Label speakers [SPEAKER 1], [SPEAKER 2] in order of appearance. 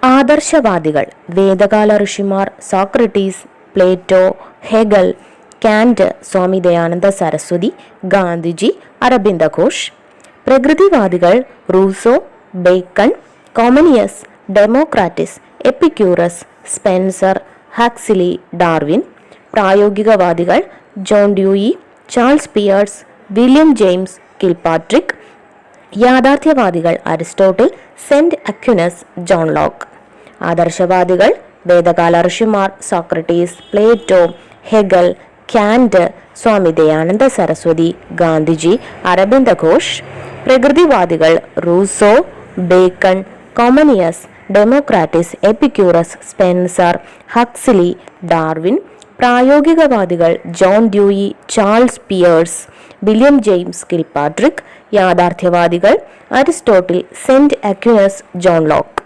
[SPEAKER 1] ആദർശവാദികൾ വേദകാല ഋഷിമാർ Socrates, Plato, Hegel, Kant, Swami Dayananda Saraswati, Gandhiji, Aurobindo Ghosh. പ്രകൃതിവാദികൾ Rousseau, Bacon, Comenius, Democritus, Epicurus, Spencer, Huxley, Darwin. പ്രായോഗികവാദികൾ John Dewey, Charles Peirce, William James Kilpatrick. യാഥാർത്ഥ്യവാദികൾ Aristotle, Saint Aquinas, John Locke. ആദർശവാദികൾ വേദകാല ഋഷിമാർ Socrates, Plato, Hegel, Kant, Swami Dayananda Saraswati, Gandhiji, Aurobindo Ghosh. പ്രകൃതിവാദികൾ Rousseau, Bacon, Comenius, Democritus, Epicurus, Spencer, Huxley, Darwin. പ്രായോഗികവാദികൾ John Dewey, Charles Peirce, William James Kilpatrick. യാഥാർത്ഥ്യവാദികൾ Aristotle, Saint Aquinas, John lock.